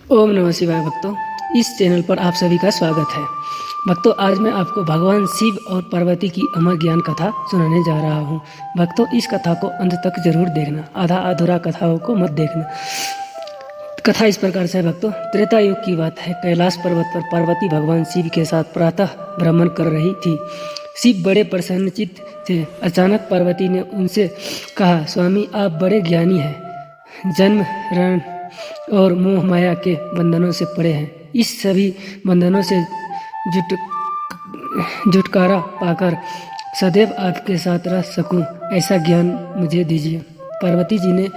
ओम नमः शिवाय भक्तों, इस चैनल पर आप सभी का स्वागत है। भक्तों, आज मैं आपको भगवान शिव और पार्वती की अमर ज्ञान कथा सुनाने जा रहा हूँ। भक्तों, इस कथा को अंत तक जरूर देखना, आधा अधूरा कथाओं को मत देखना। कथा इस प्रकार से है भक्तों। त्रेता युग की बात है। कैलाश पर्वत पर पार्वती भगवान शिव के साथ प्रातः भ्रमण कर रही थी। शिव बड़े प्रसन्नचित्त थे। अचानक पार्वती ने उनसे कहा, स्वामी, आप बड़े ज्ञानी हैं, जन्म रण और मोह माया के बंधनों से पड़े हैं। इस सभी बंधनों से छुटकारा पाकर सदैव आपके साथ रह सकूं, ऐसा ज्ञान मुझे दीजिए। पार्वती जी ने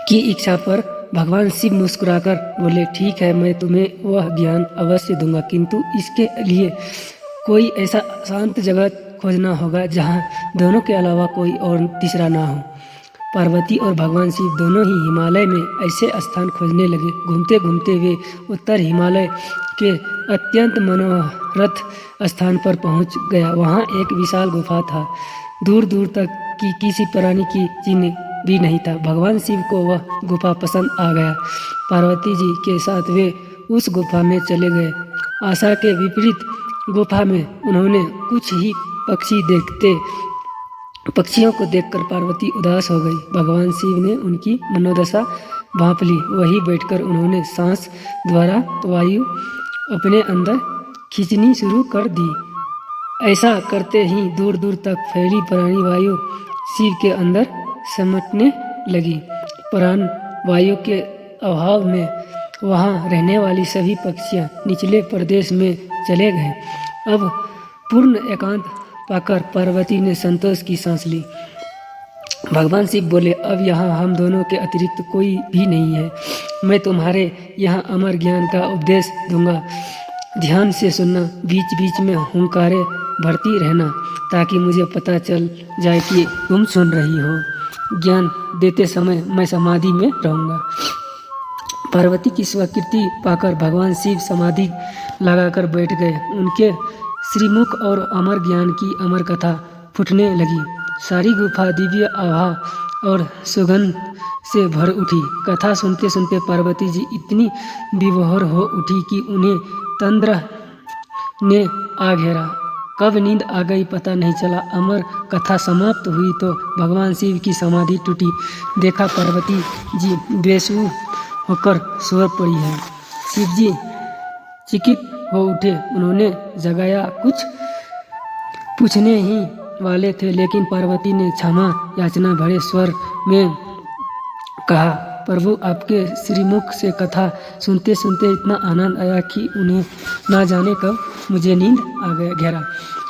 की इच्छा पर भगवान शिव मुस्कुराकर बोले, ठीक है, मैं तुम्हें वह ज्ञान अवश्य दूंगा, किंतु इसके लिए कोई ऐसा शांत जगह खोजना होगा जहाँ दोनों के अलावा कोई और तीसरा ना हो। पार्वती और भगवान शिव दोनों ही हिमालय में ऐसे स्थान खोजने लगे। घूमते घूमते वे उत्तर हिमालय के अत्यंत मनोरथ स्थान पर पहुंच गया। वहां एक विशाल गुफा था। दूर दूर तक की किसी प्राणी की चिन्ह भी नहीं था। भगवान शिव को वह गुफा पसंद आ गया। पार्वती जी के साथ वे उस गुफा में चले गए। आशा के विपरीत गुफा में उन्होंने कुछ ही पक्षियों को देखकर पार्वती उदास हो गई। भगवान शिव ने उनकी मनोदशा भांप ली। वहीं बैठकर उन्होंने सांस द्वारा वायु अपने अंदर खींचनी शुरू कर दी। ऐसा करते ही दूर दूर तक फैली प्राणी वायु शिव के अंदर समटने लगी। प्राण वायु के अभाव में वहां रहने वाली सभी पक्षियां निचले प्रदेश में चले गए। अब पूर्ण एकांत पाकर पार्वती ने संतोष की सांस ली। भगवान शिव बोले, अब यहाँ हम दोनों के अतिरिक्त कोई भी नहीं है। मैं तुम्हारे यहाँ अमर ज्ञान का उपदेश दूंगा। ध्यान से सुनना, बीच बीच में हुंकारे भरती रहना, ताकि मुझे पता चल जाए कि तुम सुन रही हो। ज्ञान देते समय मैं समाधि में रहूँगा। पार्वती की स्वीकृति पाकर भगवान शिव समाधि लगाकर बैठ गए। उनके श्रीमुख और अमर ज्ञान की अमर कथा फूटने लगी। सारी गुफा दिव्य आभा और सुगंध से भर उठी। कथा सुनते सुनते पार्वती जी इतनी विभोर हो उठी कि उन्हें तंद्रा ने आ घेरा। कब नींद आ गई पता नहीं चला। अमर कथा समाप्त हुई तो भगवान शिव की समाधि टूटी। देखा पार्वती जी बेसुध होकर सो पड़ी है। शिव जी चकित हो उठे। उन्होंने जगाया। कुछ पूछने ही वाले थे, लेकिन पार्वती ने क्षमा याचना भरे स्वर में कहा, प्रभु, आपके श्रीमुख से कथा सुनते सुनते इतना आनंद आया कि उन्हें ना जाने कब मुझे नींद आ गया घेरा।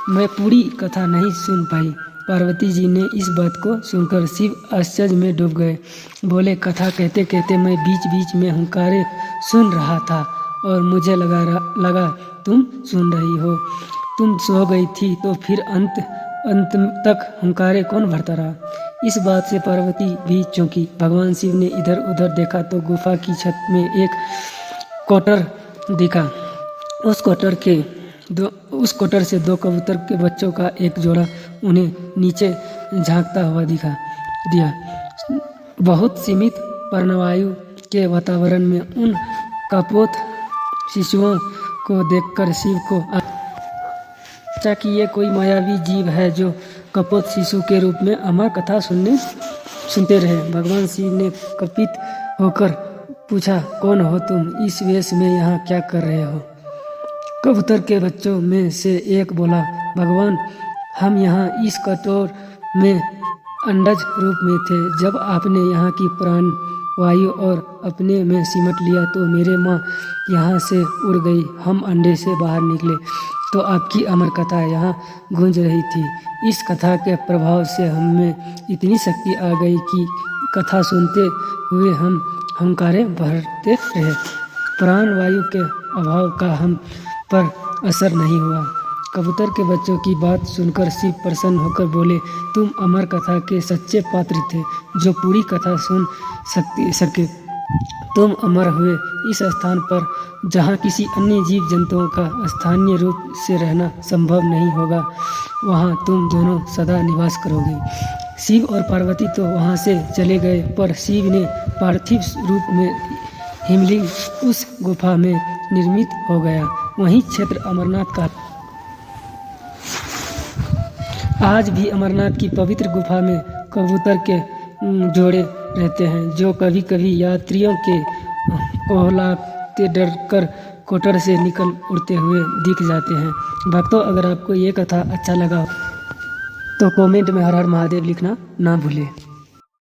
मैं पूरी कथा नहीं सुन पाई। पार्वती जी ने इस बात को सुनकर शिव आश्चर्य में डूब गए। बोले, कथा कहते कहते मैं बीच बीच में हुंकारे सुन रहा था और मुझे लगा तुम सुन रही हो। तुम सो गई थी तो फिर अंत तक हुंकारे कौन भरता रहा। इस बात से पार्वती भी चौंकी। भगवान शिव ने इधर उधर देखा तो गुफा की छत में एक कोटर दिखा। उस कोटर से दो कबूतर के बच्चों का एक जोड़ा उन्हें नीचे झांकता हुआ दिया। बहुत सीमित प्राणवायु के वातावरण में उन कपोत शिशुओं को देखकर शिव को अच्छा कि ये कोई मायावी जीव है जो कपोत शिशु के रूप में अमर कथा सुनते रहे। भगवान शिव ने कपित होकर पूछा, कौन हो तुम? इस वेश में यहाँ क्या कर रहे हो? कबूतर के बच्चों में से एक बोला, भगवान, हम यहाँ इस कटोर में अंडज रूप में थे। जब आपने यहाँ की प्राण वायु और अपने में सिमट लिया तो मेरे माँ यहाँ से उड़ गई। हम अंडे से बाहर निकले तो आपकी अमर कथा यहाँ गूंज रही थी। इस कथा के प्रभाव से हमें इतनी शक्ति आ गई कि कथा सुनते हुए हम हुंकारे भरते रहे। प्राण वायु के अभाव का हम पर असर नहीं हुआ। कबूतर के बच्चों की बात सुनकर शिव प्रसन्न होकर बोले, तुम अमर कथा के सच्चे पात्र थे जो पूरी कथा सुन सके। तुम अमर हुए इस स्थान पर जहाँ किसी अन्य जीव जंतुओं का स्थानीय रूप से रहना संभव नहीं होगा, वहाँ तुम दोनों सदा निवास करोगे। शिव और पार्वती तो वहाँ से चले गए, पर शिव ने पार्थिव रूप में हिमलिंग उस गुफा में निर्मित हो गया। वहीं क्षेत्र अमरनाथ का आज भी अमरनाथ की पवित्र गुफा में कबूतर के जोड़े रहते हैं, जो कभी कभी यात्रियों के कोहलाते डर कर कोटर से निकल उड़ते हुए दिख जाते हैं। भक्तों, अगर आपको ये कथा अच्छा लगा तो कमेंट में हर हर महादेव लिखना ना भूलें।